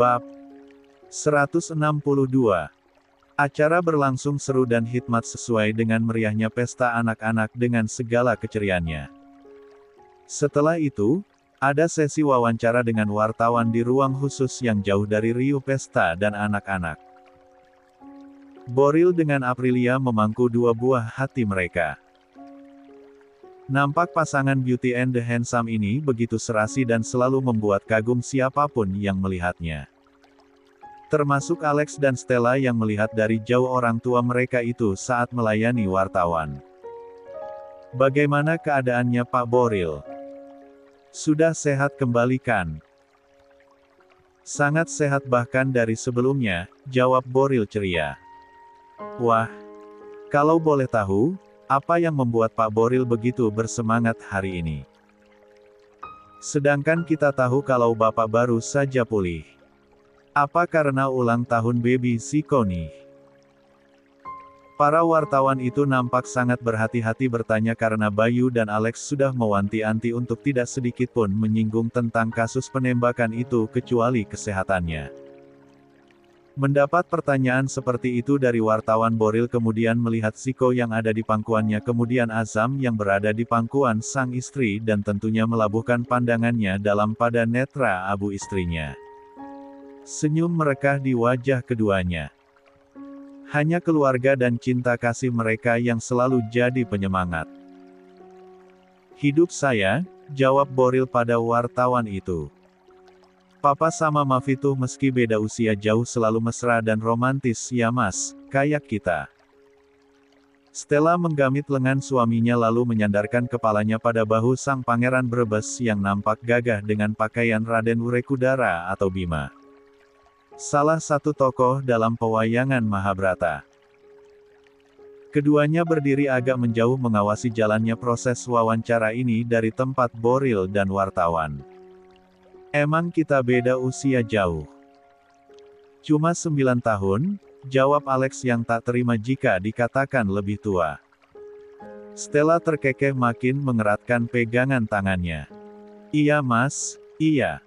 Bab 162. Acara berlangsung seru dan hikmat sesuai dengan meriahnya pesta anak-anak dengan segala keceriaannya. Setelah itu, ada sesi wawancara dengan wartawan di ruang khusus yang jauh dari riuh pesta dan anak-anak. Boril dengan Aprilia memangku dua buah hati mereka. Nampak pasangan Beauty and the Handsome ini begitu serasi dan selalu membuat kagum siapapun yang melihatnya. Termasuk Alex dan Stella yang melihat dari jauh orang tua mereka itu saat melayani wartawan. Bagaimana keadaannya Pak Boril? Sudah sehat kembali kan? Sangat sehat bahkan dari sebelumnya, jawab Boril ceria. Wah, kalau boleh tahu, apa yang membuat Pak Boril begitu bersemangat hari ini? Sedangkan kita tahu kalau Bapak baru saja pulih. Apa karena ulang tahun baby si Connie? Para wartawan itu nampak sangat berhati-hati bertanya karena Bayu dan Alex sudah mewanti-wanti untuk tidak sedikitpun menyinggung tentang kasus penembakan itu kecuali kesehatannya. Mendapat pertanyaan seperti itu dari wartawan, Boril kemudian melihat Siko yang ada di pangkuannya, kemudian Azam yang berada di pangkuan sang istri dan tentunya melabuhkan pandangannya dalam pada netra abu istrinya. Senyum merekah di wajah keduanya. Hanya keluarga dan cinta kasih mereka yang selalu jadi penyemangat. Hidup saya, jawab Boril pada wartawan itu. Papa sama Mavi tuh meski beda usia jauh selalu mesra dan romantis ya mas, kayak kita. Stella menggamit lengan suaminya lalu menyandarkan kepalanya pada bahu sang pangeran Brebes yang nampak gagah dengan pakaian Raden Wurekudara atau Bima. Salah satu tokoh dalam pewayangan Mahabharata. Keduanya berdiri agak menjauh mengawasi jalannya proses wawancara ini dari tempat Boril dan wartawan. Emang kita beda usia jauh? Cuma 9 tahun, jawab Alex yang tak terima jika dikatakan lebih tua. Stella terkekeh makin mengeratkan pegangan tangannya. Iya mas, iya.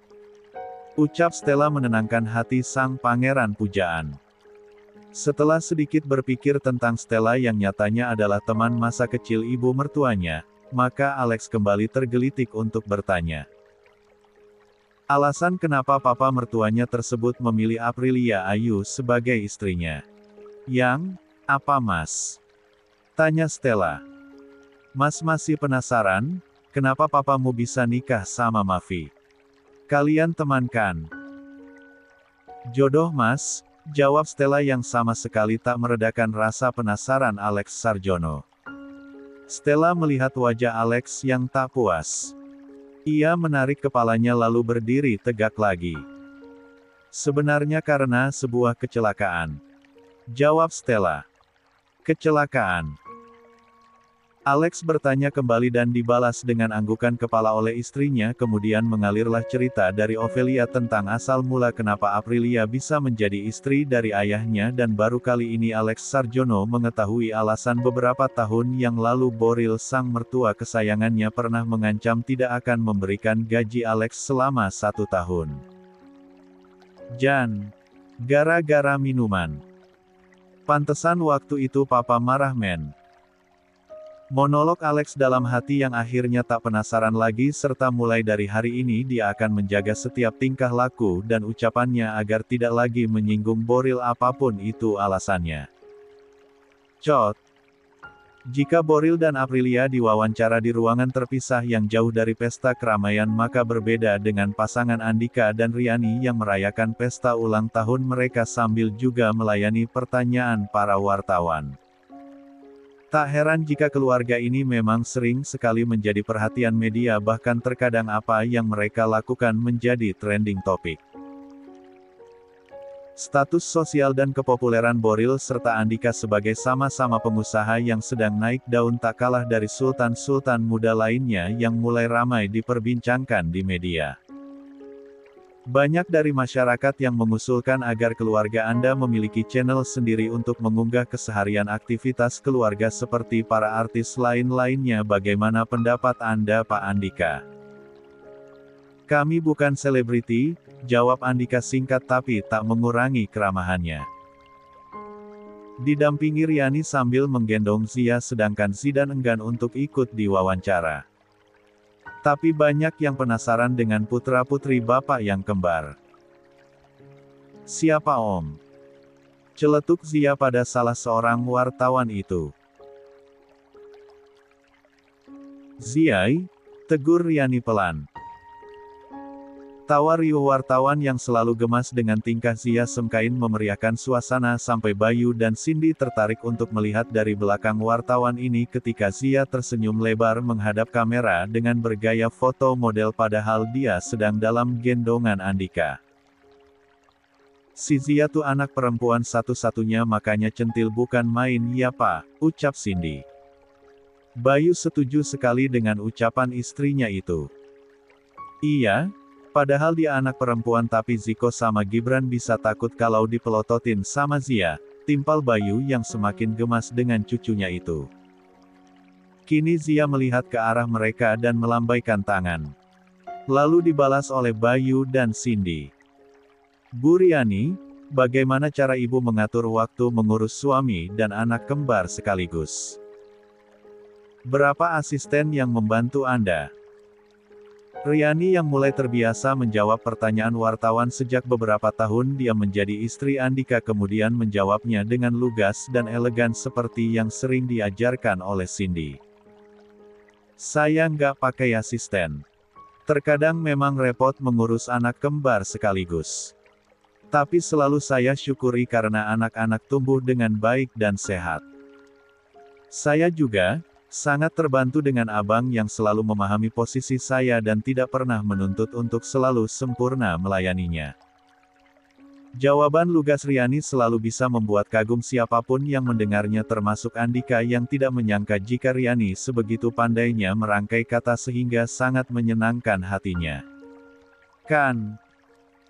Ucap Stella menenangkan hati sang pangeran pujaan. Setelah sedikit berpikir tentang Stella yang nyatanya adalah teman masa kecil ibu mertuanya, maka Alex kembali tergelitik untuk bertanya. Alasan kenapa papa mertuanya tersebut memilih Aprilia Ayu sebagai istrinya? Yang, apa mas? Tanya Stella. Mas masih penasaran, kenapa papamu bisa nikah sama Mavi? Kalian teman kan? Jodoh mas, jawab Stella yang sama sekali tak meredakan rasa penasaran Alex Sarjono. Stella melihat wajah Alex yang tak puas. Ia menarik kepalanya lalu berdiri tegak lagi. Sebenarnya karena sebuah kecelakaan. Jawab Stella. Kecelakaan. Alex bertanya kembali dan dibalas dengan anggukan kepala oleh istrinya, kemudian mengalirlah cerita dari Ophelia tentang asal mula kenapa Aprilia bisa menjadi istri dari ayahnya dan baru kali ini Alex Sarjono mengetahui alasan beberapa tahun yang lalu Boril sang mertua kesayangannya pernah mengancam tidak akan memberikan gaji Alex selama 1 tahun. Jan. Gara-gara minuman. Pantesan waktu itu papa marah men. Monolog Alex dalam hati yang akhirnya tak penasaran lagi serta mulai dari hari ini dia akan menjaga setiap tingkah laku dan ucapannya agar tidak lagi menyinggung Boril apapun itu alasannya. Cot. Jika Boril dan Aprilia diwawancara di ruangan terpisah yang jauh dari pesta keramaian maka berbeda dengan pasangan Andika dan Riani yang merayakan pesta ulang tahun mereka sambil juga melayani pertanyaan para wartawan. Tak heran jika keluarga ini memang sering sekali menjadi perhatian media bahkan terkadang apa yang mereka lakukan menjadi trending topik. Status sosial dan kepopuleran Boril serta Andika sebagai sama-sama pengusaha yang sedang naik daun tak kalah dari sultan-sultan muda lainnya yang mulai ramai diperbincangkan di media. Banyak dari masyarakat yang mengusulkan agar keluarga Anda memiliki channel sendiri untuk mengunggah keseharian aktivitas keluarga seperti para artis lain-lainnya. Bagaimana pendapat Anda Pak Andika? Kami bukan selebriti, jawab Andika singkat tapi tak mengurangi keramahannya. Didampingi Riani sambil menggendong Zia sedangkan Zidan enggan untuk ikut diwawancara. Tapi banyak yang penasaran dengan putra-putri bapak yang kembar. Siapa Om? Celetuk Zia pada salah seorang wartawan itu. Ziai, tegur Riani pelan. Tawa riuh wartawan yang selalu gemas dengan tingkah Zia Semkain memeriahkan suasana sampai Bayu dan Cindy tertarik untuk melihat dari belakang wartawan ini ketika Zia tersenyum lebar menghadap kamera dengan bergaya foto model padahal dia sedang dalam gendongan Andika. Si Zia tuh anak perempuan satu-satunya makanya centil bukan main ya pak, ucap Cindy. Bayu setuju sekali dengan ucapan istrinya itu. Iya. Padahal dia anak perempuan tapi Ziko sama Gibran bisa takut kalau dipelototin sama Zia, timpal Bayu yang semakin gemas dengan cucunya itu. Kini Zia melihat ke arah mereka dan melambaikan tangan. Lalu dibalas oleh Bayu dan Cindy. Bu Riani, bagaimana cara ibu mengatur waktu mengurus suami dan anak kembar sekaligus? Berapa asisten yang membantu Anda? Riani yang mulai terbiasa menjawab pertanyaan wartawan sejak beberapa tahun dia menjadi istri Andika kemudian menjawabnya dengan lugas dan elegan seperti yang sering diajarkan oleh Cindy. Saya nggak pakai asisten. Terkadang memang repot mengurus anak kembar sekaligus. Tapi selalu saya syukuri karena anak-anak tumbuh dengan baik dan sehat. Saya juga sangat terbantu dengan abang yang selalu memahami posisi saya dan tidak pernah menuntut untuk selalu sempurna melayaninya. Jawaban lugas Riani selalu bisa membuat kagum siapapun yang mendengarnya termasuk Andika yang tidak menyangka jika Riani sebegitu pandainya merangkai kata sehingga sangat menyenangkan hatinya. Kan?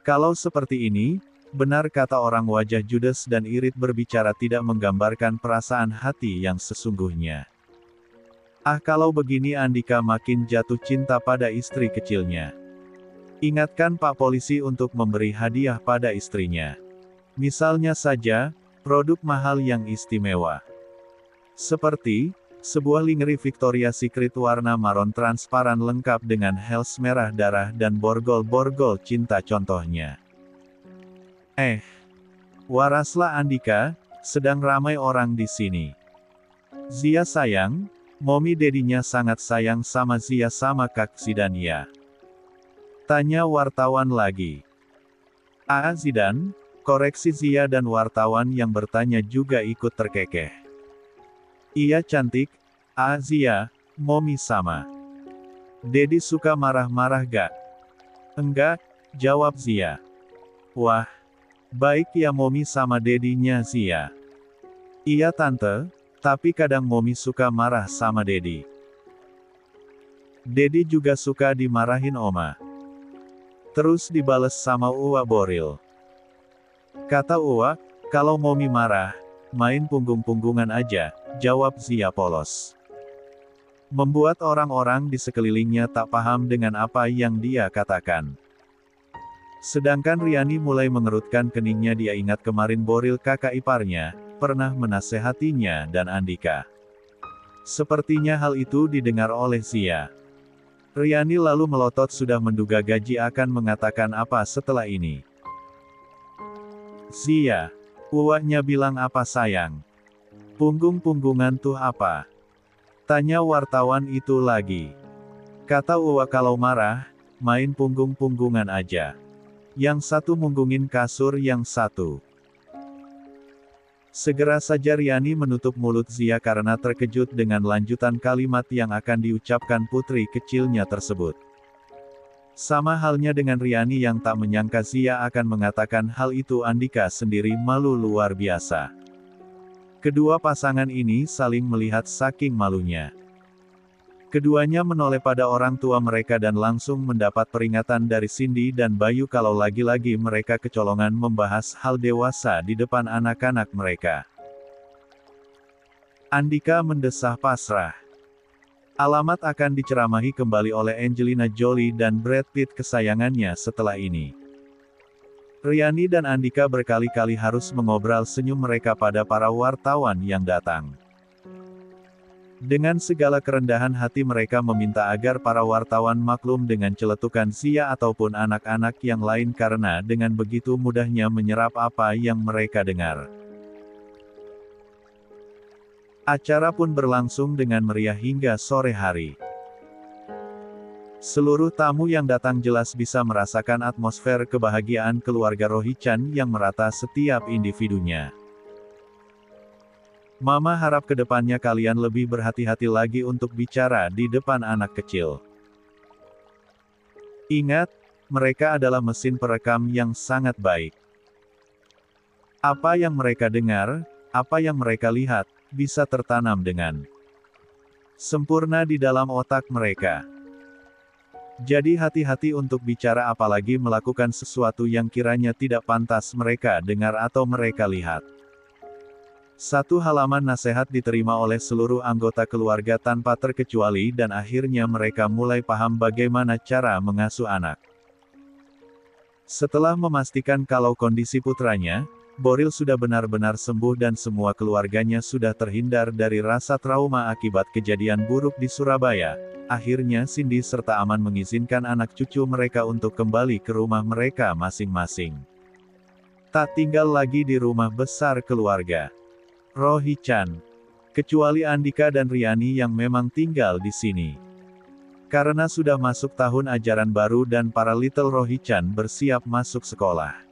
Kalau seperti ini, benar kata orang wajah judes dan irit berbicara tidak menggambarkan perasaan hati yang sesungguhnya. Ah kalau begini Andika makin jatuh cinta pada istri kecilnya. Ingatkan Pak Polisi untuk memberi hadiah pada istrinya. Misalnya saja, produk mahal yang istimewa. Seperti, sebuah lingerie Victoria's Secret warna maron transparan lengkap dengan heels merah darah dan borgol-borgol cinta contohnya. Waraslah Andika, sedang ramai orang di sini. Zia sayang, Momi dedinya sangat sayang sama Zia sama Kak Zidan ya. Tanya wartawan lagi. Zidan, koreksi Zia dan wartawan yang bertanya juga ikut terkekeh. Iya cantik, Zia, Momi sama. Dedi suka marah-marah gak? Enggak, jawab Zia. Wah, baik ya Momi sama dedinya Zia. Iya tante. Tapi kadang Momi suka marah sama Dedi. Dedi juga suka dimarahin Oma. Terus dibales sama Uwa Boril. Kata Uwa, kalau Momi marah, main punggung-punggungan aja, jawab Zia polos. Membuat orang-orang di sekelilingnya tak paham dengan apa yang dia katakan. Sedangkan Riani mulai mengerutkan keningnya dia ingat kemarin Boril kakak iparnya, pernah menasehatinya dan Andika. Sepertinya hal itu didengar oleh Zia. Riani lalu melotot sudah menduga gaji akan mengatakan apa setelah ini. Zia, uaknya bilang apa sayang? Punggung-punggungan tuh apa? Tanya wartawan itu lagi. Kata Uwa kalau marah, main punggung-punggungan aja. Yang satu munggungin kasur yang satu. Segera saja Riani menutup mulut Zia karena terkejut dengan lanjutan kalimat yang akan diucapkan putri kecilnya tersebut. Sama halnya dengan Riani yang tak menyangka Zia akan mengatakan hal itu Andika sendiri malu luar biasa. Kedua pasangan ini saling melihat saking malunya. Keduanya menoleh pada orang tua mereka dan langsung mendapat peringatan dari Cindy dan Bayu kalau lagi-lagi mereka kecolongan membahas hal dewasa di depan anak-anak mereka. Andika mendesah pasrah. Alamat akan diceramahi kembali oleh Angelina Jolie dan Brad Pitt kesayangannya setelah ini. Riani dan Andika berkali-kali harus mengobrol senyum mereka pada para wartawan yang datang. Dengan segala kerendahan hati mereka meminta agar para wartawan maklum dengan celetukan Zia ataupun anak-anak yang lain karena dengan begitu mudahnya menyerap apa yang mereka dengar. Acara pun berlangsung dengan meriah hingga sore hari. Seluruh tamu yang datang jelas bisa merasakan atmosfer kebahagiaan keluarga Rohichan yang merata setiap individunya. Mama harap kedepannya kalian lebih berhati-hati lagi untuk bicara di depan anak kecil. Ingat, mereka adalah mesin perekam yang sangat baik. Apa yang mereka dengar, apa yang mereka lihat, bisa tertanam dengan sempurna di dalam otak mereka. Jadi hati-hati untuk bicara apalagi melakukan sesuatu yang kiranya tidak pantas mereka dengar atau mereka lihat. Satu halaman nasihat diterima oleh seluruh anggota keluarga tanpa terkecuali dan akhirnya mereka mulai paham bagaimana cara mengasuh anak. Setelah memastikan kalau kondisi putranya, Boril sudah benar-benar sembuh dan semua keluarganya sudah terhindar dari rasa trauma akibat kejadian buruk di Surabaya, akhirnya Cindy serta Aman mengizinkan anak cucu mereka untuk kembali ke rumah mereka masing-masing. Tak tinggal lagi di rumah besar keluarga Rohichan, kecuali Andika dan Riani yang memang tinggal di sini. Karena sudah masuk tahun ajaran baru dan para Little Rohichan bersiap masuk sekolah.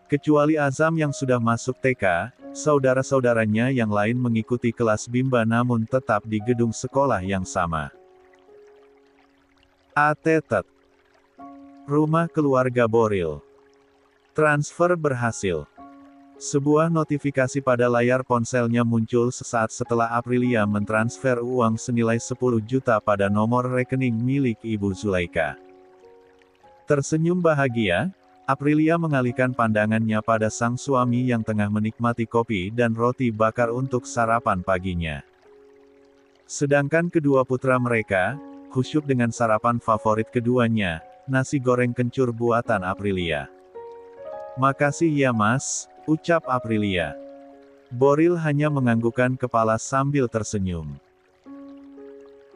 Kecuali Azam yang sudah masuk TK, saudara-saudaranya yang lain mengikuti kelas Bimba namun tetap di gedung sekolah yang sama. Atetet. Rumah keluarga Boril. Transfer berhasil. Sebuah notifikasi pada layar ponselnya muncul sesaat setelah Aprilia mentransfer uang senilai 10 juta pada nomor rekening milik Ibu Zulaika. Tersenyum bahagia, Aprilia mengalihkan pandangannya pada sang suami yang tengah menikmati kopi dan roti bakar untuk sarapan paginya. Sedangkan kedua putra mereka, khusyuk dengan sarapan favorit keduanya, nasi goreng kencur buatan Aprilia. "Makasih ya Mas," ucap Aprilia. Boril hanya menganggukkan kepala sambil tersenyum.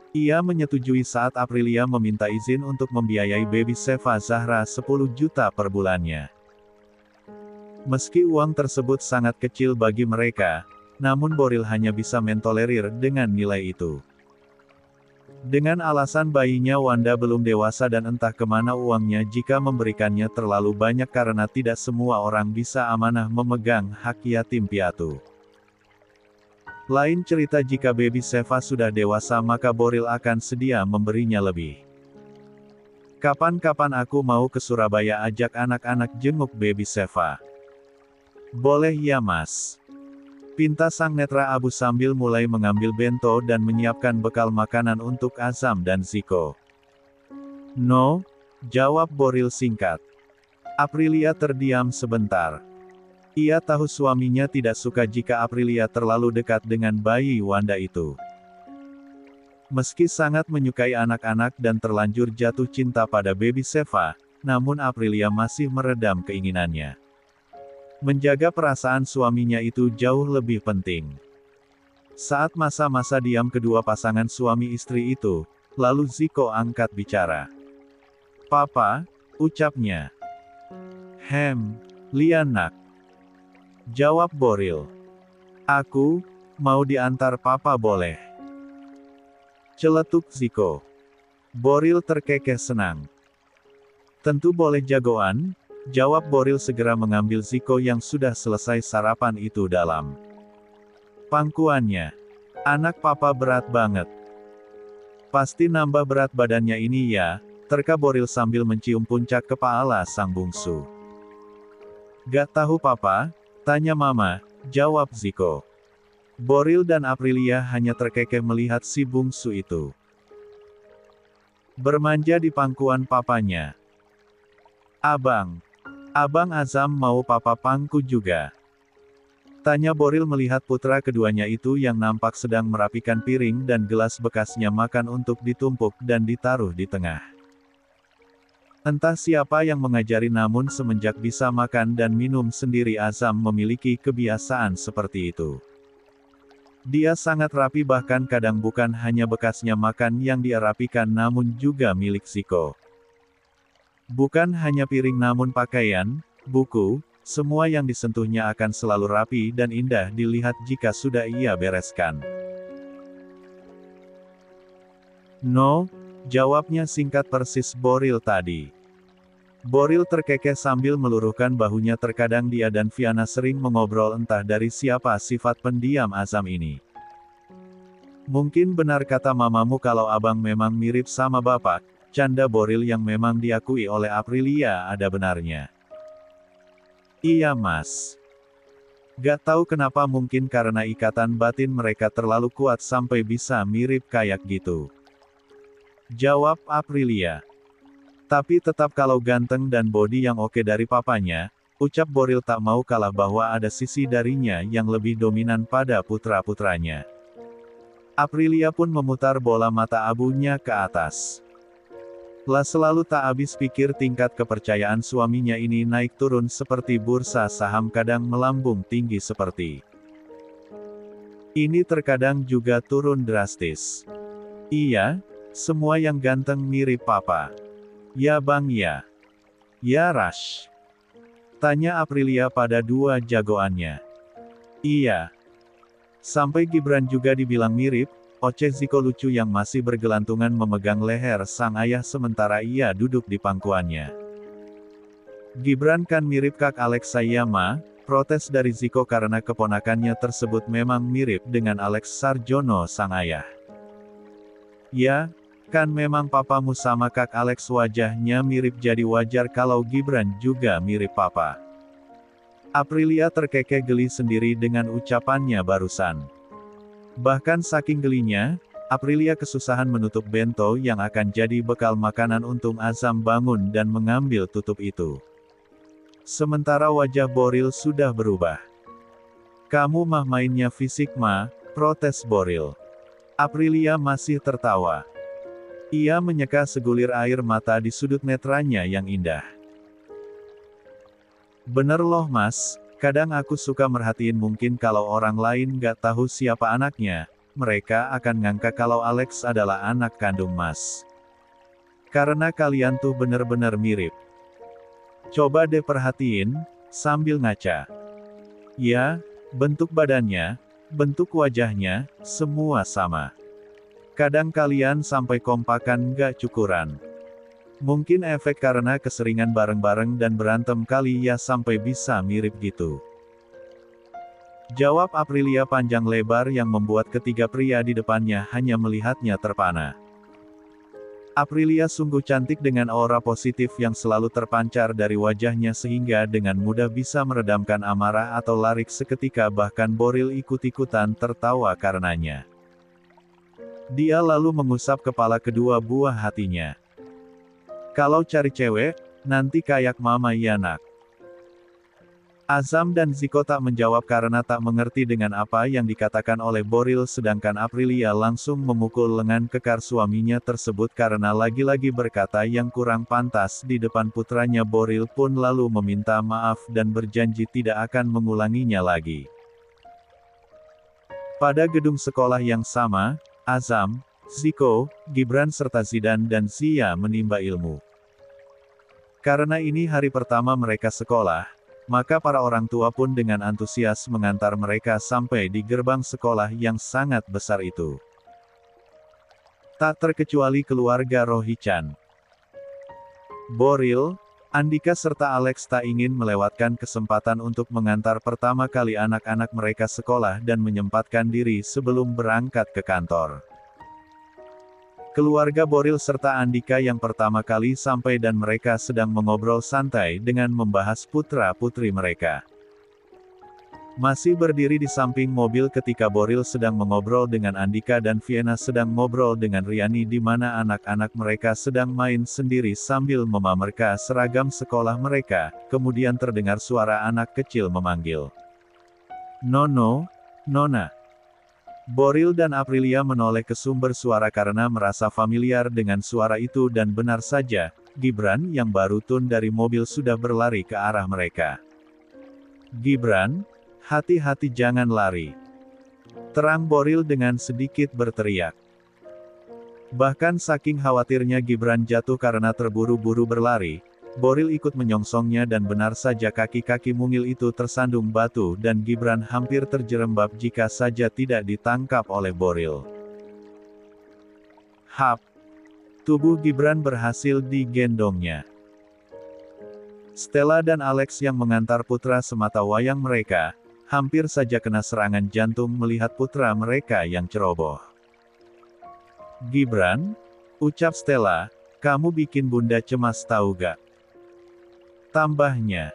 Ia menyetujui saat Aprilia meminta izin untuk membiayai baby Seva Zahra 10 juta per bulannya. Meski uang tersebut sangat kecil bagi mereka, namun Boril hanya bisa mentolerir dengan nilai itu. Dengan alasan bayinya Wanda belum dewasa dan entah kemana uangnya jika memberikannya terlalu banyak karena tidak semua orang bisa amanah memegang hak yatim piatu. Lain cerita jika baby Seva sudah dewasa maka Boril akan sedia memberinya lebih. "Kapan-kapan aku mau ke Surabaya ajak anak-anak jenguk baby Seva." "Boleh ya Mas," pinta sang netra abu sambil mulai mengambil bento dan menyiapkan bekal makanan untuk Azam dan Ziko. "No," jawab Boril singkat. Aprilia terdiam sebentar. Ia tahu suaminya tidak suka jika Aprilia terlalu dekat dengan bayi Wanda itu. Meski sangat menyukai anak-anak dan terlanjur jatuh cinta pada baby Seva, namun Aprilia masih meredam keinginannya. Menjaga perasaan suaminya itu jauh lebih penting. Saat masa-masa diam kedua pasangan suami istri itu, lalu Ziko angkat bicara. "Papa," ucapnya. Lianak," jawab Boril. "Aku mau diantar papa boleh?" Celetuk Ziko. Boril terkekeh senang. "Tentu boleh jagoan," jawab Boril segera mengambil Ziko yang sudah selesai sarapan itu dalam pangkuannya. "Anak papa berat banget. Pasti nambah berat badannya ini ya," terka Boril sambil mencium puncak kepala sang bungsu. "Gak tahu papa," tanya mama, jawab Ziko. Boril dan Aprilia hanya terkekeh melihat si bungsu itu bermanja di pangkuan papanya. Abang Azam mau papa pangku juga?" Tanya Boril melihat putra keduanya itu yang nampak sedang merapikan piring dan gelas bekasnya makan untuk ditumpuk dan ditaruh di tengah. Entah siapa yang mengajari, namun semenjak bisa makan dan minum sendiri Azam memiliki kebiasaan seperti itu. Dia sangat rapi, bahkan kadang bukan hanya bekasnya makan yang dia rapikan namun juga milik Ziko. Bukan hanya piring namun pakaian, buku, semua yang disentuhnya akan selalu rapi dan indah dilihat jika sudah ia bereskan. No, jawabnya singkat persis Boril tadi. Boril terkekeh sambil meluruhkan bahunya. Terkadang dia dan Viana sering mengobrol entah dari siapa sifat pendiam Azam ini. Mungkin benar kata mamamu kalau abang memang mirip sama bapak, canda Boril yang memang diakui oleh Aprilia ada benarnya. Iya mas. Gak tahu kenapa, mungkin karena ikatan batin mereka terlalu kuat sampai bisa mirip kayak gitu. Jawab Aprilia. Tapi tetap kalau ganteng dan body yang oke dari papanya, ucap Boril tak mau kalah bahwa ada sisi darinya yang lebih dominan pada putra-putranya. Aprilia pun memutar bola mata abunya ke atas. Lah selalu tak habis pikir tingkat kepercayaan suaminya ini naik turun seperti bursa saham, kadang melambung tinggi seperti ini, terkadang juga turun drastis. Iya, semua yang ganteng mirip papa. Ya bang ya. Ya Rash. Tanya Aprilia pada dua jagoannya. Iya. Sampai Gibran juga dibilang mirip. Oceh Ziko lucu yang masih bergelantungan memegang leher sang ayah sementara ia duduk di pangkuannya. Gibran kan mirip Kak Alex saya mah, protes dari Ziko karena keponakannya tersebut memang mirip dengan Alex Sarjono sang ayah. Ya, kan memang papamu sama Kak Alex wajahnya mirip, jadi wajar kalau Gibran juga mirip papa. Aprilia terkekeh geli sendiri dengan ucapannya barusan. Bahkan saking gelinya, Aprilia kesusahan menutup bento yang akan jadi bekal makanan. Untung Azam bangun dan mengambil tutup itu. Sementara wajah Boril sudah berubah. Kamu mah mainnya fisik mah, protes Boril. Aprilia masih tertawa. Ia menyeka segulir air mata di sudut netranya yang indah. Bener loh mas. Kadang aku suka merhatiin, mungkin kalau orang lain gak tahu siapa anaknya, mereka akan ngangka kalau Alex adalah anak kandung mas. Karena kalian tuh bener-bener mirip. Coba deh perhatiin, sambil ngaca. Ya, bentuk badannya, bentuk wajahnya, semua sama. Kadang kalian sampai kompakan gak cukuran. Mungkin efek karena keseringan bareng-bareng dan berantem kali ya sampai bisa mirip gitu. Jawab Aprilia panjang lebar yang membuat ketiga pria di depannya hanya melihatnya terpana. Aprilia sungguh cantik dengan aura positif yang selalu terpancar dari wajahnya sehingga dengan mudah bisa meredamkan amarah atau larik seketika, bahkan Boril ikut-ikutan tertawa karenanya. Dia lalu mengusap kepala kedua buah hatinya. Kalau cari cewek, nanti kayak mama ya nak. Azam dan Ziko tak menjawab karena tak mengerti dengan apa yang dikatakan oleh Boril, sedangkan Aprilia langsung memukul lengan kekar suaminya tersebut karena lagi-lagi berkata yang kurang pantas di depan putranya. Boril pun lalu meminta maaf dan berjanji tidak akan mengulanginya lagi. Pada gedung sekolah yang sama, Azam, Ziko, Gibran serta Zidan dan Zia menimba ilmu. Karena ini hari pertama mereka sekolah, maka para orang tua pun dengan antusias mengantar mereka sampai di gerbang sekolah yang sangat besar itu. Tak terkecuali keluarga Rohichan. Boril, Andika serta Alex tak ingin melewatkan kesempatan untuk mengantar pertama kali anak-anak mereka sekolah dan menyempatkan diri sebelum berangkat ke kantor. Keluarga Boril serta Andika yang pertama kali sampai dan mereka sedang mengobrol santai dengan membahas putra-putri mereka. Masih berdiri di samping mobil ketika Boril sedang mengobrol dengan Andika dan Viana sedang ngobrol dengan Riani, di mana anak-anak mereka sedang main sendiri sambil memamerkan seragam sekolah mereka, kemudian terdengar suara anak kecil memanggil. Nono, Nona. Boril dan Aprilia menoleh ke sumber suara karena merasa familiar dengan suara itu dan benar saja, Gibran yang baru turun dari mobil sudah berlari ke arah mereka. Gibran, hati-hati jangan lari. Terang Boril dengan sedikit berteriak. Bahkan saking khawatirnya Gibran jatuh karena terburu-buru berlari, Boril ikut menyongsongnya dan benar saja kaki-kaki mungil itu tersandung batu dan Gibran hampir terjerembab jika saja tidak ditangkap oleh Boril. Hap! Tubuh Gibran berhasil digendongnya. Stella dan Alex yang mengantar putra semata wayang mereka, hampir saja kena serangan jantung melihat putra mereka yang ceroboh. Gibran, ucap Stella, kamu bikin bunda cemas tahu gak? Tambahnya,